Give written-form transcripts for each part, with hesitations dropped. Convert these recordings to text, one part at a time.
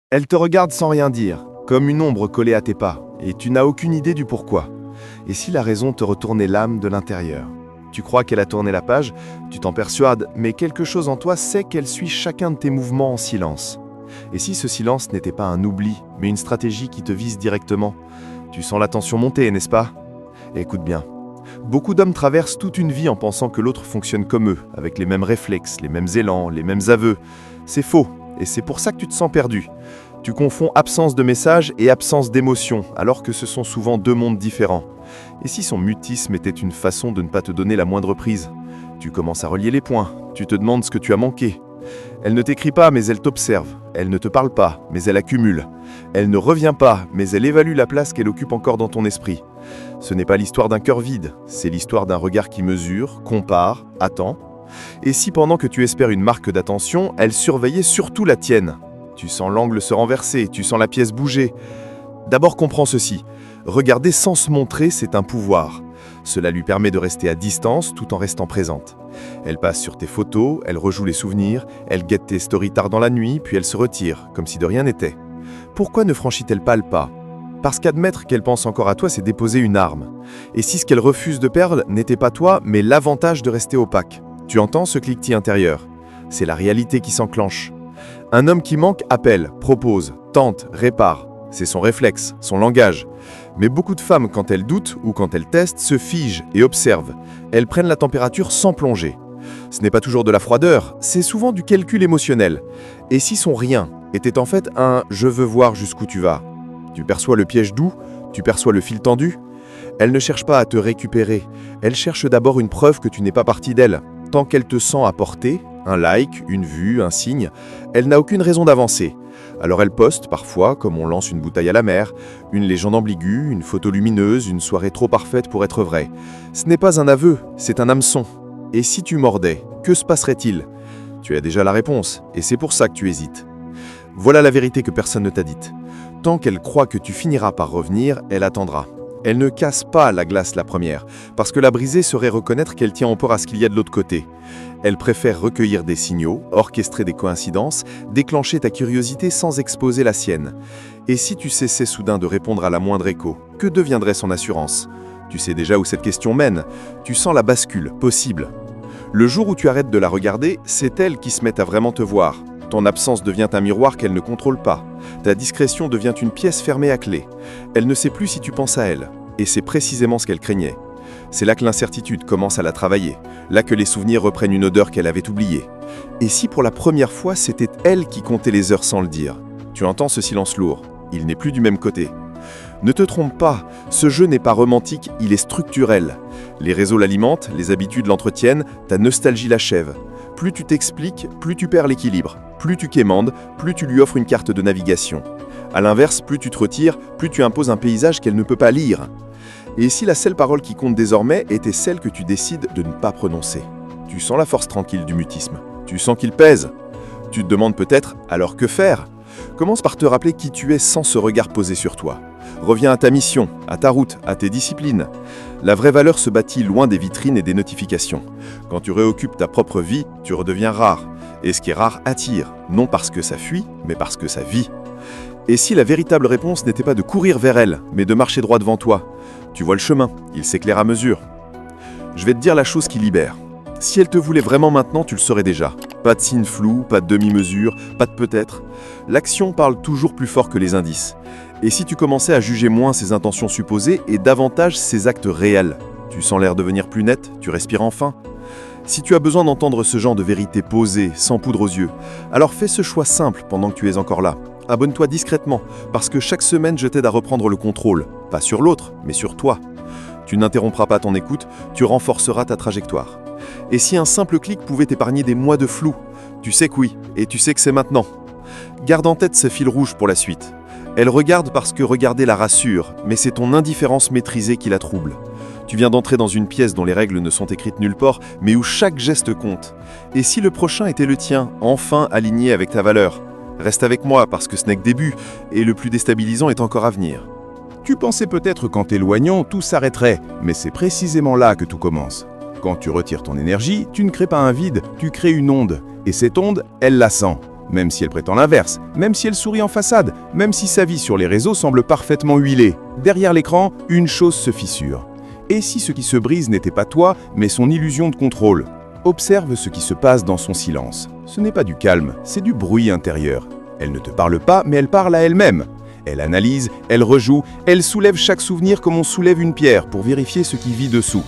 Elle te regarde sans rien dire, comme une ombre collée à tes pas, et tu n'as aucune idée du pourquoi. Et si la raison te retournait l'âme de l'intérieur? Tu crois qu'elle a tourné la page, tu t'en persuades, mais quelque chose en toi sait qu'elle suit chacun de tes mouvements en silence. Et si ce silence n'était pas un oubli, mais une stratégie qui te vise directement? Tu sens la tension monter, n'est-ce pas? Écoute bien. Beaucoup d'hommes traversent toute une vie en pensant que l'autre fonctionne comme eux, avec les mêmes réflexes, les mêmes élans, les mêmes aveux. C'est faux, et c'est pour ça que tu te sens perdu. Tu confonds absence de message et absence d'émotion, alors que ce sont souvent deux mondes différents. Et si son mutisme était une façon de ne pas te donner la moindre prise? Tu commences à relier les points, tu te demandes ce que tu as manqué. Elle ne t'écrit pas, mais elle t'observe. Elle ne te parle pas, mais elle accumule. Elle ne revient pas, mais elle évalue la place qu'elle occupe encore dans ton esprit. Ce n'est pas l'histoire d'un cœur vide, c'est l'histoire d'un regard qui mesure, compare, attend. Et si pendant que tu espères une marque d'attention, elle surveillait surtout la tienne? Tu sens l'angle se renverser, tu sens la pièce bouger. D'abord comprends ceci, regarder sans se montrer, c'est un pouvoir. Cela lui permet de rester à distance tout en restant présente. Elle passe sur tes photos, elle rejoue les souvenirs, elle guette tes stories tard dans la nuit, puis elle se retire, comme si de rien n'était. Pourquoi ne franchit-elle pas le pas? Parce qu'admettre qu'elle pense encore à toi, c'est déposer une arme. Et si ce qu'elle refuse de perdre n'était pas toi, mais l'avantage de rester opaque? Tu entends ce cliquetis intérieur? C'est la réalité qui s'enclenche. Un homme qui manque appelle, propose, tente, répare. C'est son réflexe, son langage. Mais beaucoup de femmes, quand elles doutent ou quand elles testent, se figent et observent. Elles prennent la température sans plonger. Ce n'est pas toujours de la froideur, c'est souvent du calcul émotionnel. Et si son rien était en fait un « je veux voir jusqu'où tu vas », tu perçois le piège doux, tu perçois le fil tendu. Elle ne cherche pas à te récupérer, elle cherche d'abord une preuve que tu n'es pas partie d'elle. Tant qu'elle te sent à portée, un like, une vue, un signe, elle n'a aucune raison d'avancer. Alors elle poste parfois, comme on lance une bouteille à la mer, une légende ambiguë, une photo lumineuse, une soirée trop parfaite pour être vraie. Ce n'est pas un aveu, c'est un hameçon. Et si tu mordais, que se passerait-il? Tu as déjà la réponse, et c'est pour ça que tu hésites. Voilà la vérité que personne ne t'a dite. Tant qu'elle croit que tu finiras par revenir, elle attendra. Elle ne casse pas la glace la première, parce que la briser serait reconnaître qu'elle tient encore à ce qu'il y a de l'autre côté. Elle préfère recueillir des signaux, orchestrer des coïncidences, déclencher ta curiosité sans exposer la sienne. Et si tu cessais soudain de répondre à la moindre écho, que deviendrait son assurance? Tu sais déjà où cette question mène, tu sens la bascule possible. Le jour où tu arrêtes de la regarder, c'est elle qui se met à vraiment te voir. Ton absence devient un miroir qu'elle ne contrôle pas. Ta discrétion devient une pièce fermée à clé. Elle ne sait plus si tu penses à elle. Et c'est précisément ce qu'elle craignait. C'est là que l'incertitude commence à la travailler. Là que les souvenirs reprennent une odeur qu'elle avait oubliée. Et si pour la première fois, c'était elle qui comptait les heures sans le dire? Tu entends ce silence lourd. Il n'est plus du même côté. Ne te trompe pas, ce jeu n'est pas romantique, il est structurel. Les réseaux l'alimentent, les habitudes l'entretiennent, ta nostalgie l'achève. Plus tu t'expliques, plus tu perds l'équilibre. Plus tu quémandes, plus tu lui offres une carte de navigation. A l'inverse, plus tu te retires, plus tu imposes un paysage qu'elle ne peut pas lire. Et si la seule parole qui compte désormais était celle que tu décides de ne pas prononcer? Tu sens la force tranquille du mutisme. Tu sens qu'il pèse. Tu te demandes peut-être, alors que faire? Commence par te rappeler qui tu es sans ce regard posé sur toi. Reviens à ta mission, à ta route, à tes disciplines. La vraie valeur se bâtit loin des vitrines et des notifications. Quand tu réoccupes ta propre vie, tu redeviens rare. Et ce qui est rare attire, non parce que ça fuit, mais parce que ça vit. Et si la véritable réponse n'était pas de courir vers elle, mais de marcher droit devant toi? Tu vois le chemin, il s'éclaire à mesure. Je vais te dire la chose qui libère. Si elle te voulait vraiment maintenant, tu le saurais déjà. Pas de signes flous, pas de demi-mesure, pas de peut-être. L'action parle toujours plus fort que les indices. Et si tu commençais à juger moins ses intentions supposées et davantage ses actes réels? Tu sens l'air devenir plus net, tu respires enfin. Si tu as besoin d'entendre ce genre de vérité posée, sans poudre aux yeux, alors fais ce choix simple pendant que tu es encore là. Abonne-toi discrètement, parce que chaque semaine je t'aide à reprendre le contrôle. Pas sur l'autre, mais sur toi. Tu n'interrompras pas ton écoute, tu renforceras ta trajectoire. Et si un simple clic pouvait t'épargner des mois de flou? Tu sais que oui, et tu sais que c'est maintenant. Garde en tête ce fil rouge pour la suite. Elle regarde parce que regarder la rassure, mais c'est ton indifférence maîtrisée qui la trouble. Tu viens d'entrer dans une pièce dont les règles ne sont écrites nulle part, mais où chaque geste compte. Et si le prochain était le tien, enfin aligné avec ta valeur? Reste avec moi parce que ce n'est que début, et le plus déstabilisant est encore à venir. Tu pensais peut-être qu'en t'éloignant, tout s'arrêterait, mais c'est précisément là que tout commence. Quand tu retires ton énergie, tu ne crées pas un vide, tu crées une onde. Et cette onde, elle la sent. même si elle prétend l'inverse, même si elle sourit en façade, même si sa vie sur les réseaux semble parfaitement huilée. Derrière l'écran, une chose se fissure. Et si ce qui se brise n'était pas toi, mais son illusion de contrôle? Observe ce qui se passe dans son silence. Ce n'est pas du calme, c'est du bruit intérieur. Elle ne te parle pas, mais elle parle à elle-même. Elle analyse, elle rejoue, elle soulève chaque souvenir comme on soulève une pierre pour vérifier ce qui vit dessous.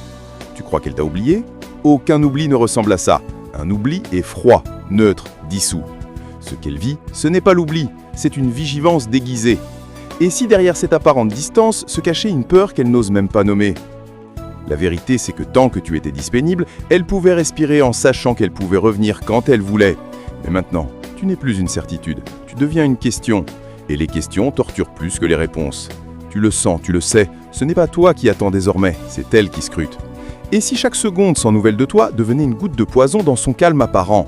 Tu crois qu'elle t'a oublié? Aucun oubli ne ressemble à ça. Un oubli est froid, neutre, dissous. Ce qu'elle vit, ce n'est pas l'oubli, c'est une vigilance déguisée. Et si derrière cette apparente distance se cachait une peur qu'elle n'ose même pas nommer? La vérité, c'est que tant que tu étais disponible, elle pouvait respirer en sachant qu'elle pouvait revenir quand elle voulait. Mais maintenant, tu n'es plus une certitude, tu deviens une question. Et les questions torturent plus que les réponses. Tu le sens, tu le sais, ce n'est pas toi qui attends désormais, c'est elle qui scrute. Et si chaque seconde sans nouvelles de toi devenait une goutte de poison dans son calme apparent?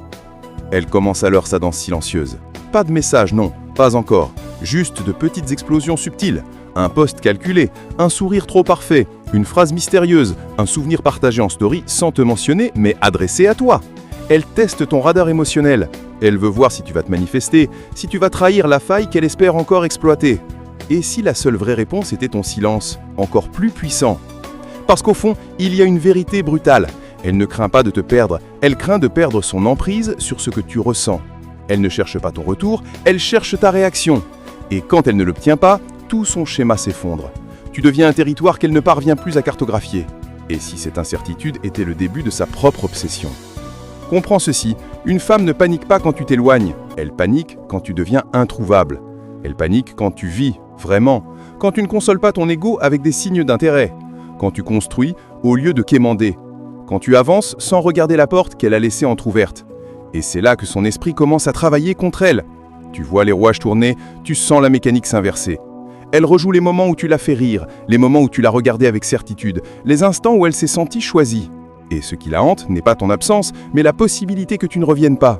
Elle commence alors sa danse silencieuse. Pas de message, non, pas encore. Juste de petites explosions subtiles. Un post calculé, un sourire trop parfait, une phrase mystérieuse, un souvenir partagé en story sans te mentionner, mais adressé à toi. Elle teste ton radar émotionnel. Elle veut voir si tu vas te manifester, si tu vas trahir la faille qu'elle espère encore exploiter. Et si la seule vraie réponse était ton silence, encore plus puissant? Parce qu'au fond, il y a une vérité brutale. Elle ne craint pas de te perdre, elle craint de perdre son emprise sur ce que tu ressens. Elle ne cherche pas ton retour, elle cherche ta réaction. Et quand elle ne l'obtient pas, tout son schéma s'effondre. Tu deviens un territoire qu'elle ne parvient plus à cartographier. Et si cette incertitude était le début de sa propre obsession? Comprends ceci, une femme ne panique pas quand tu t'éloignes, elle panique quand tu deviens introuvable. Elle panique quand tu vis, vraiment, quand tu ne consoles pas ton ego avec des signes d'intérêt, quand tu construis au lieu de quémander, quand tu avances sans regarder la porte qu'elle a laissée entrouverte. Et c'est là que son esprit commence à travailler contre elle. Tu vois les rouages tourner, tu sens la mécanique s'inverser. Elle rejoue les moments où tu l'as fait rire, les moments où tu l'as regardé avec certitude, les instants où elle s'est sentie choisie. Et ce qui la hante n'est pas ton absence, mais la possibilité que tu ne reviennes pas.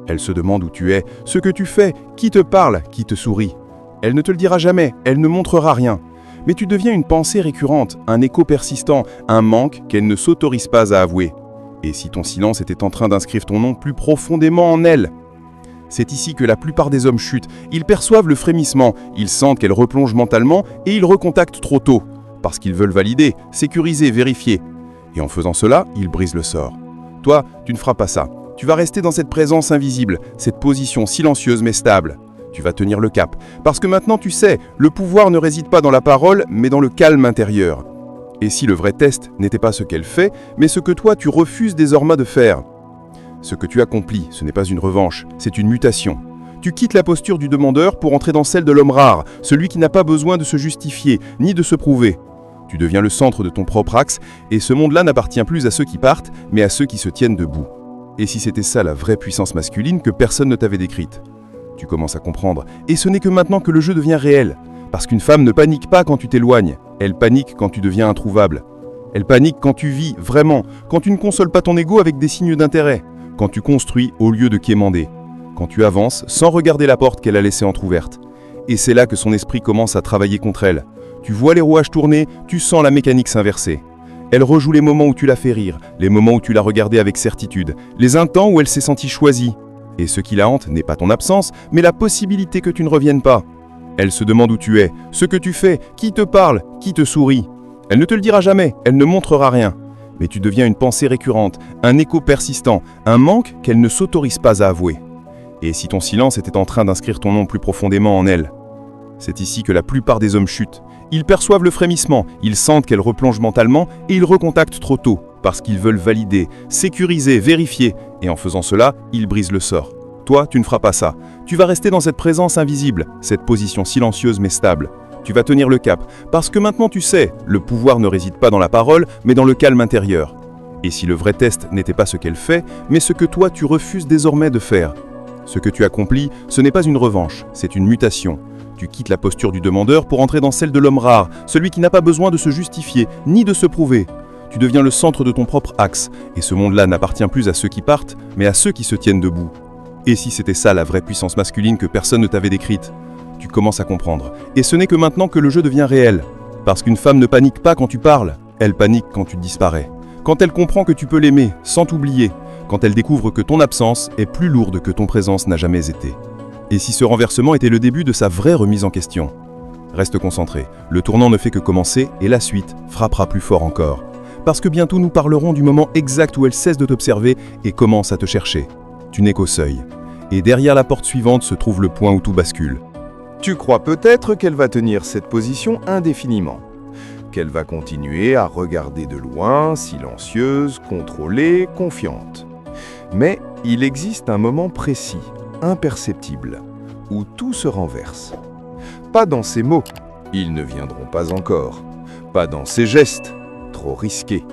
Elle se demande où tu es, ce que tu fais, qui te parle, qui te sourit. Elle ne te le dira jamais, elle ne montrera rien. Mais tu deviens une pensée récurrente, un écho persistant, un manque qu'elle ne s'autorise pas à avouer. Et si ton silence était en train d'inscrire ton nom plus profondément en elle? C'est ici que la plupart des hommes chutent, ils perçoivent le frémissement, ils sentent qu'elle replonge mentalement et ils recontactent trop tôt, parce qu'ils veulent valider, sécuriser, vérifier. Et en faisant cela, ils brisent le sort. Toi, tu ne feras pas ça. Tu vas rester dans cette présence invisible, cette position silencieuse mais stable. Tu vas tenir le cap, parce que maintenant tu sais, le pouvoir ne réside pas dans la parole, mais dans le calme intérieur. Et si le vrai test n'était pas ce qu'elle fait, mais ce que toi tu refuses désormais de faire? Ce que tu accomplis, ce n'est pas une revanche, c'est une mutation. Tu quittes la posture du demandeur pour entrer dans celle de l'homme rare, celui qui n'a pas besoin de se justifier, ni de se prouver. Tu deviens le centre de ton propre axe, et ce monde-là n'appartient plus à ceux qui partent, mais à ceux qui se tiennent debout. Et si c'était ça la vraie puissance masculine que personne ne t'avait décrite? Tu commences à comprendre, et ce n'est que maintenant que le jeu devient réel. Parce qu'une femme ne panique pas quand tu t'éloignes, elle panique quand tu deviens introuvable. Elle panique quand tu vis, vraiment, quand tu ne consoles pas ton ego avec des signes d'intérêt, quand tu construis au lieu de quémander, quand tu avances sans regarder la porte qu'elle a laissée entrouverte. Et c'est là que son esprit commence à travailler contre elle. Tu vois les rouages tourner, tu sens la mécanique s'inverser. Elle rejoue les moments où tu l'as fait rire, les moments où tu l'as regardé avec certitude, les instants où elle s'est sentie choisie. Et ce qui la hante n'est pas ton absence, mais la possibilité que tu ne reviennes pas. Elle se demande où tu es, ce que tu fais, qui te parle, qui te sourit. Elle ne te le dira jamais, elle ne montrera rien. Mais tu deviens une pensée récurrente, un écho persistant, un manque qu'elle ne s'autorise pas à avouer. Et si ton silence était en train d'inscrire ton nom plus profondément en elle? C'est ici que la plupart des hommes chutent. Ils perçoivent le frémissement, ils sentent qu'elle replonge mentalement et ils recontactent trop tôt, parce qu'ils veulent valider, sécuriser, vérifier, et en faisant cela, ils brisent le sort. Toi, tu ne feras pas ça. Tu vas rester dans cette présence invisible, cette position silencieuse mais stable. Tu vas tenir le cap, parce que maintenant tu sais, le pouvoir ne réside pas dans la parole, mais dans le calme intérieur. Et si le vrai test n'était pas ce qu'elle fait, mais ce que toi tu refuses désormais de faire? Ce que tu accomplis, ce n'est pas une revanche, c'est une mutation. Tu quittes la posture du demandeur pour entrer dans celle de l'homme rare, celui qui n'a pas besoin de se justifier, ni de se prouver. Tu deviens le centre de ton propre axe, et ce monde-là n'appartient plus à ceux qui partent, mais à ceux qui se tiennent debout. Et si c'était ça la vraie puissance masculine que personne ne t'avait décrite? Tu commences à comprendre. Et ce n'est que maintenant que le jeu devient réel. Parce qu'une femme ne panique pas quand tu parles, elle panique quand tu disparais. Quand elle comprend que tu peux l'aimer, sans t'oublier. quand elle découvre que ton absence est plus lourde que ton présence n'a jamais été. Et si ce renversement était le début de sa vraie remise en question? Reste concentré, le tournant ne fait que commencer et la suite frappera plus fort encore. Parce que bientôt nous parlerons du moment exact où elle cesse de t'observer et commence à te chercher. Tu n'es qu'au seuil. Et derrière la porte suivante se trouve le point où tout bascule. Tu crois peut-être qu'elle va tenir cette position indéfiniment, qu'elle va continuer à regarder de loin, silencieuse, contrôlée, confiante. Mais il existe un moment précis, imperceptible, où tout se renverse. Pas dans ses mots, ils ne viendront pas encore. Pas dans ses gestes, trop risqués.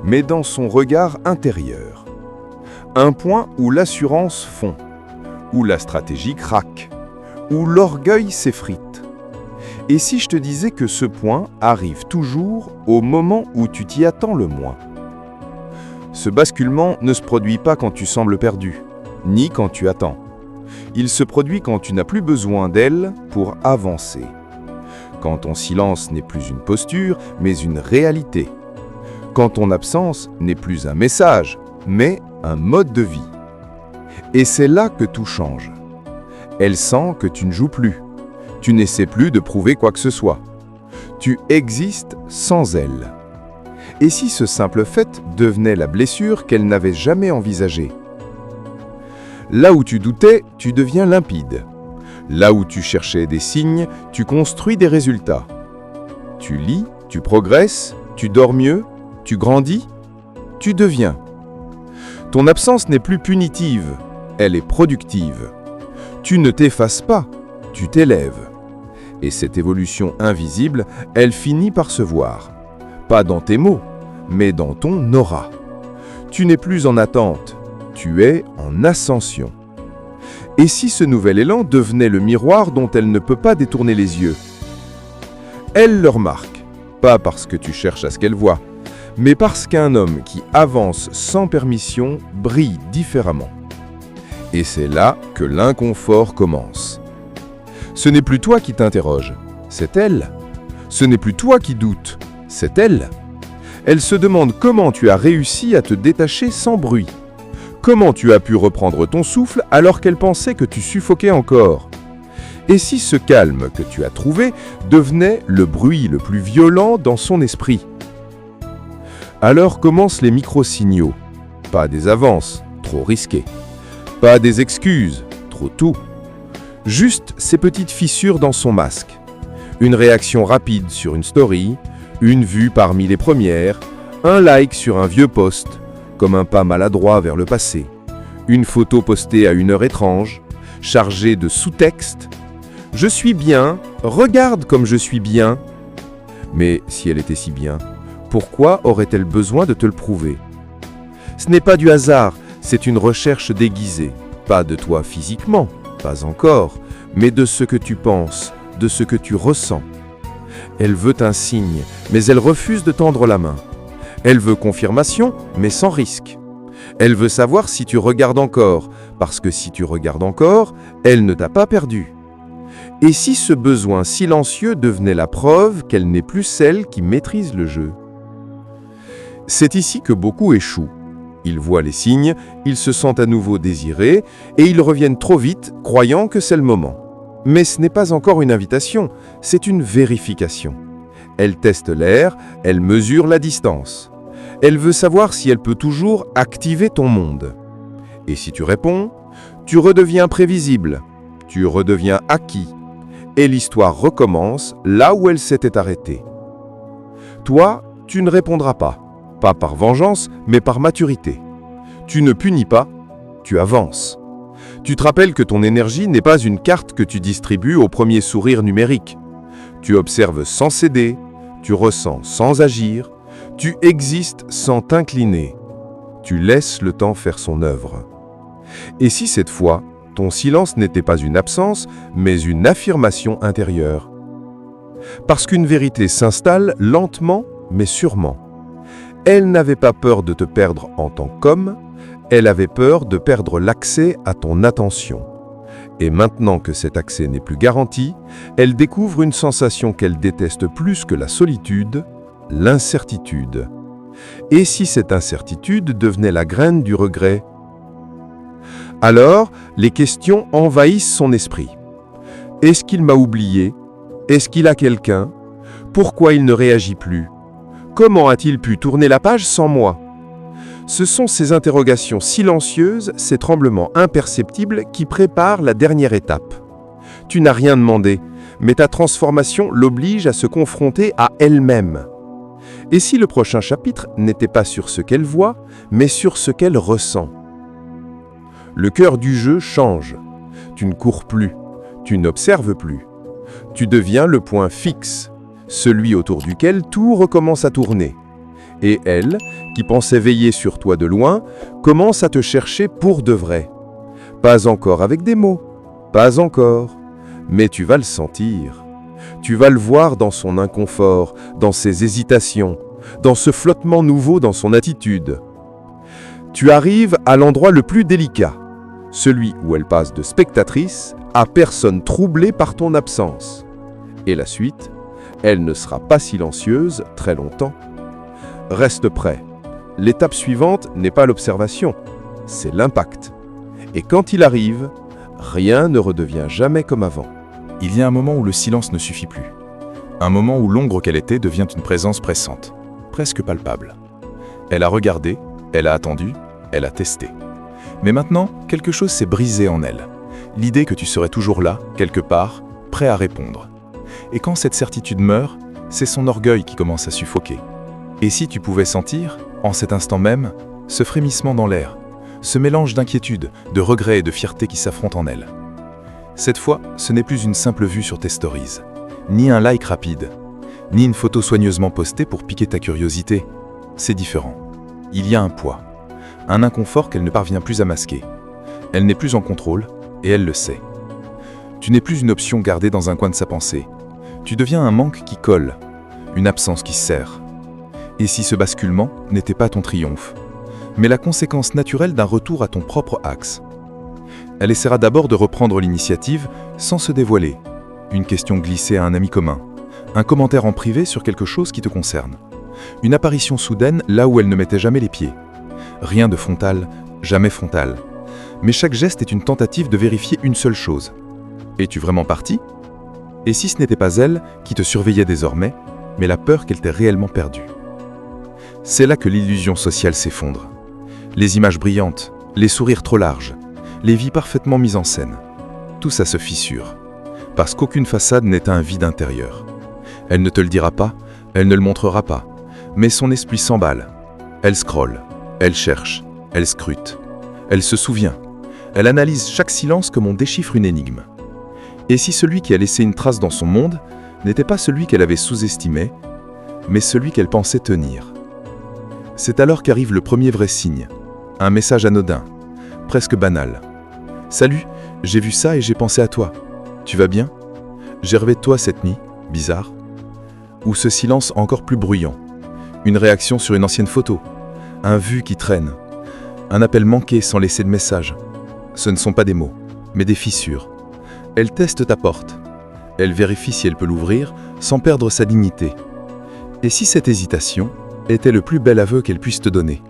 Mais dans son regard intérieur. Un point où l'assurance fond, où la stratégie craque, où l'orgueil s'effrite. Et si je te disais que ce point arrive toujours au moment où tu t'y attends le moins? Ce basculement ne se produit pas quand tu sembles perdu, ni quand tu attends. Il se produit quand tu n'as plus besoin d'elle pour avancer. Quand ton silence n'est plus une posture, mais une réalité. Quand ton absence n'est plus un message, mais un mode de vie. Et c'est là que tout change. Elle sent que tu ne joues plus. Tu n'essaies plus de prouver quoi que ce soit. Tu existes sans elle. Et si ce simple fait devenait la blessure qu'elle n'avait jamais envisagée? Là où tu doutais, tu deviens limpide. Là où tu cherchais des signes, tu construis des résultats. Tu lis, tu progresses, tu dors mieux, tu grandis, tu deviens. Ton absence n'est plus punitive, elle est productive. Tu ne t'effaces pas, tu t'élèves. Et cette évolution invisible, elle finit par se voir. Pas dans tes mots, mais dans ton aura. Tu n'es plus en attente, tu es en ascension. Et si ce nouvel élan devenait le miroir dont elle ne peut pas détourner les yeux? Elle le remarque, pas parce que tu cherches à ce qu'elle voit, mais parce qu'un homme qui avance sans permission brille différemment. Et c'est là que l'inconfort commence. Ce n'est plus toi qui t'interroge, c'est elle. Ce n'est plus toi qui doutes, c'est elle. Elle se demande comment tu as réussi à te détacher sans bruit. Comment tu as pu reprendre ton souffle alors qu'elle pensait que tu suffoquais encore? Et si ce calme que tu as trouvé devenait le bruit le plus violent dans son esprit? Alors commencent les micro-signaux. Pas des avances, trop risquées. Pas des excuses, trop tout. Juste ces petites fissures dans son masque. Une réaction rapide sur une story, une vue parmi les premières, un like sur un vieux post, comme un pas maladroit vers le passé, une photo postée à une heure étrange, chargée de sous-texte. « Je suis bien, regarde comme je suis bien !» Mais si elle était si bien, pourquoi aurait-elle besoin de te le prouver? Ce n'est pas du hasard, c'est une recherche déguisée. Pas de toi physiquement, pas encore, mais de ce que tu penses, de ce que tu ressens. Elle veut un signe, mais elle refuse de tendre la main. Elle veut confirmation, mais sans risque. Elle veut savoir si tu regardes encore, parce que si tu regardes encore, elle ne t'a pas perdu. Et si ce besoin silencieux devenait la preuve qu'elle n'est plus celle qui maîtrise le jeu? C'est ici que beaucoup échouent. Ils voient les signes, ils se sentent à nouveau désirés, et ils reviennent trop vite, croyant que c'est le moment. Mais ce n'est pas encore une invitation, c'est une vérification. Elle teste l'air, elle mesure la distance. Elle veut savoir si elle peut toujours activer ton monde. Et si tu réponds, tu redeviens prévisible, tu redeviens acquis, et l'histoire recommence là où elle s'était arrêtée. Toi, tu ne répondras pas par vengeance, mais par maturité. Tu ne punis pas, tu avances. Tu te rappelles que ton énergie n'est pas une carte que tu distribues au premier sourire numérique. Tu observes sans céder, tu ressens sans agir, tu existes sans t'incliner. Tu laisses le temps faire son œuvre. Et si cette fois, ton silence n'était pas une absence, mais une affirmation intérieure? Parce qu'une vérité s'installe lentement, mais sûrement. Elle n'avait pas peur de te perdre en tant qu'homme, elle avait peur de perdre l'accès à ton attention. Et maintenant que cet accès n'est plus garanti, elle découvre une sensation qu'elle déteste plus que la solitude, l'incertitude. Et si cette incertitude devenait la graine du regret? Alors, les questions envahissent son esprit. Est-ce qu'il m'a oublié? Est-ce qu'il a quelqu'un? Pourquoi il ne réagit plus? Comment a-t-il pu tourner la page sans moi? Ce sont ces interrogations silencieuses, ces tremblements imperceptibles qui préparent la dernière étape. Tu n'as rien demandé, mais ta transformation l'oblige à se confronter à elle-même. Et si le prochain chapitre n'était pas sur ce qu'elle voit, mais sur ce qu'elle ressent? Le cœur du jeu change. Tu ne cours plus, tu n'observes plus. Tu deviens le point fixe, celui autour duquel tout recommence à tourner. Et elle, qui pensait veiller sur toi de loin, commence à te chercher pour de vrai. Pas encore avec des mots, pas encore, mais tu vas le sentir. Tu vas le voir dans son inconfort, dans ses hésitations, dans ce flottement nouveau dans son attitude. Tu arrives à l'endroit le plus délicat, celui où elle passe de spectatrice à personne troublée par ton absence. Et la suite, elle ne sera pas silencieuse très longtemps. Reste prêt. L'étape suivante n'est pas l'observation, c'est l'impact. Et quand il arrive, rien ne redevient jamais comme avant. Il y a un moment où le silence ne suffit plus. Un moment où l'ombre qu'elle était devient une présence pressante, presque palpable. Elle a regardé, elle a attendu, elle a testé. Mais maintenant, quelque chose s'est brisé en elle. L'idée que tu serais toujours là, quelque part, prêt à répondre. Et quand cette certitude meurt, c'est son orgueil qui commence à suffoquer. Et si tu pouvais sentir, en cet instant même, ce frémissement dans l'air, ce mélange d'inquiétude, de regret et de fierté qui s'affrontent en elle. Cette fois, ce n'est plus une simple vue sur tes stories, ni un like rapide, ni une photo soigneusement postée pour piquer ta curiosité. C'est différent. Il y a un poids, un inconfort qu'elle ne parvient plus à masquer. Elle n'est plus en contrôle, et elle le sait. Tu n'es plus une option gardée dans un coin de sa pensée. Tu deviens un manque qui colle, une absence qui serre. Et si ce basculement n'était pas ton triomphe, mais la conséquence naturelle d'un retour à ton propre axe? Elle essaiera d'abord de reprendre l'initiative sans se dévoiler. Une question glissée à un ami commun, un commentaire en privé sur quelque chose qui te concerne. Une apparition soudaine là où elle ne mettait jamais les pieds. Rien de frontal, jamais frontal. Mais chaque geste est une tentative de vérifier une seule chose. Es-tu vraiment parti? Et si ce n'était pas elle qui te surveillait désormais, mais la peur qu'elle t'ait réellement perdue? C'est là que l'illusion sociale s'effondre. Les images brillantes, les sourires trop larges, les vies parfaitement mises en scène. Tout ça se fissure, parce qu'aucune façade n'est un vide intérieur. Elle ne te le dira pas, elle ne le montrera pas, mais son esprit s'emballe. Elle scrolle, elle cherche, elle scrute, elle se souvient, elle analyse chaque silence comme on déchiffre une énigme. Et si celui qui a laissé une trace dans son monde n'était pas celui qu'elle avait sous-estimé, mais celui qu'elle pensait tenir? C'est alors qu'arrive le premier vrai signe, un message anodin, presque banal. « Salut, j'ai vu ça et j'ai pensé à toi. Tu vas bien? J'ai rêvé de toi cette nuit, bizarre. » Ou ce silence encore plus bruyant, une réaction sur une ancienne photo, un vu qui traîne, un appel manqué sans laisser de message. Ce ne sont pas des mots, mais des fissures. Elle teste ta porte. Elle vérifie si elle peut l'ouvrir sans perdre sa dignité. Et si cette hésitation était le plus bel aveu qu'elle puisse te donner?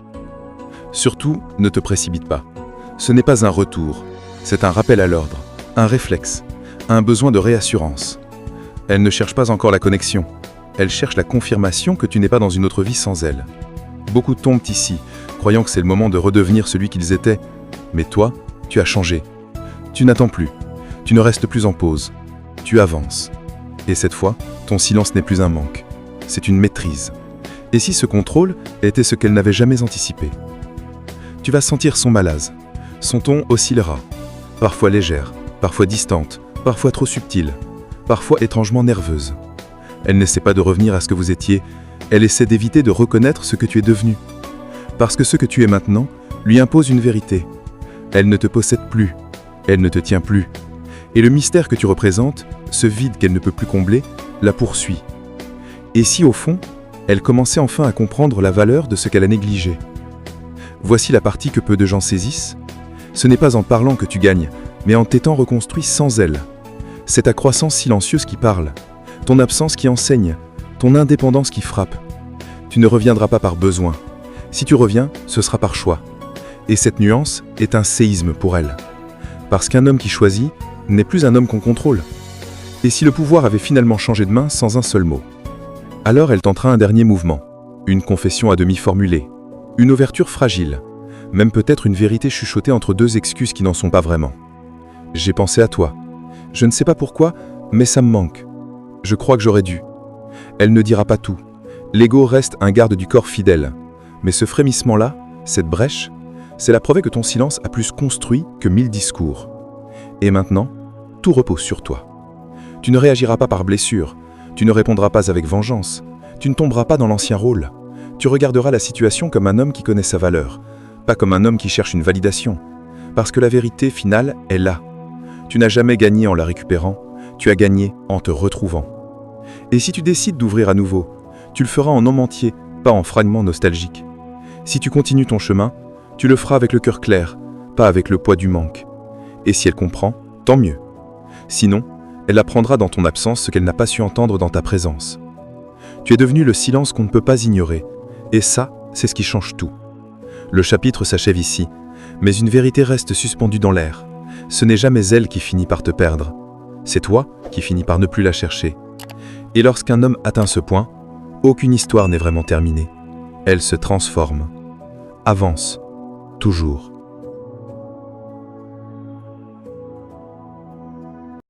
Surtout, ne te précipite pas. Ce n'est pas un retour, c'est un rappel à l'ordre, un réflexe, un besoin de réassurance. Elle ne cherche pas encore la connexion, elle cherche la confirmation que tu n'es pas dans une autre vie sans elle. Beaucoup tombent ici, croyant que c'est le moment de redevenir celui qu'ils étaient. Mais toi, tu as changé. Tu n'attends plus, tu ne restes plus en pause, tu avances. Et cette fois, ton silence n'est plus un manque, c'est une maîtrise. Et si ce contrôle était ce qu'elle n'avait jamais anticipé? Tu vas sentir son malaise. Son ton oscillera, parfois légère, parfois distante, parfois trop subtile, parfois étrangement nerveuse. Elle n'essaie pas de revenir à ce que vous étiez, elle essaie d'éviter de reconnaître ce que tu es devenu. Parce que ce que tu es maintenant lui impose une vérité. Elle ne te possède plus, elle ne te tient plus. Et le mystère que tu représentes, ce vide qu'elle ne peut plus combler, la poursuit. Et si au fond, elle commençait enfin à comprendre la valeur de ce qu'elle a négligé? Voici la partie que peu de gens saisissent. Ce n'est pas en parlant que tu gagnes, mais en t'étant reconstruit sans elle. C'est ta croissance silencieuse qui parle, ton absence qui enseigne, ton indépendance qui frappe. Tu ne reviendras pas par besoin. Si tu reviens, ce sera par choix. Et cette nuance est un séisme pour elle. Parce qu'un homme qui choisit n'est plus un homme qu'on contrôle. Et si le pouvoir avait finalement changé de main sans un seul mot? Alors elle tentera un dernier mouvement, une confession à demi formulée, une ouverture fragile, même peut-être une vérité chuchotée entre deux excuses qui n'en sont pas vraiment. J'ai pensé à toi. Je ne sais pas pourquoi, mais ça me manque. Je crois que j'aurais dû. Elle ne dira pas tout. L'ego reste un garde du corps fidèle. Mais ce frémissement-là, cette brèche, c'est la preuve que ton silence a plus construit que 1000 discours. Et maintenant, tout repose sur toi. Tu ne réagiras pas par blessure, tu ne répondras pas avec vengeance, tu ne tomberas pas dans l'ancien rôle. Tu regarderas la situation comme un homme qui connaît sa valeur, pas comme un homme qui cherche une validation. Parce que la vérité finale est là. Tu n'as jamais gagné en la récupérant, tu as gagné en te retrouvant. Et si tu décides d'ouvrir à nouveau, tu le feras en homme entier, pas en fragments nostalgiques. Si tu continues ton chemin, tu le feras avec le cœur clair, pas avec le poids du manque. Et si elle comprend, tant mieux. Sinon, elle apprendra dans ton absence ce qu'elle n'a pas su entendre dans ta présence. Tu es devenu le silence qu'on ne peut pas ignorer, et ça, c'est ce qui change tout. Le chapitre s'achève ici, mais une vérité reste suspendue dans l'air. Ce n'est jamais elle qui finit par te perdre. C'est toi qui finis par ne plus la chercher. Et lorsqu'un homme atteint ce point, aucune histoire n'est vraiment terminée. Elle se transforme. Avance. Toujours.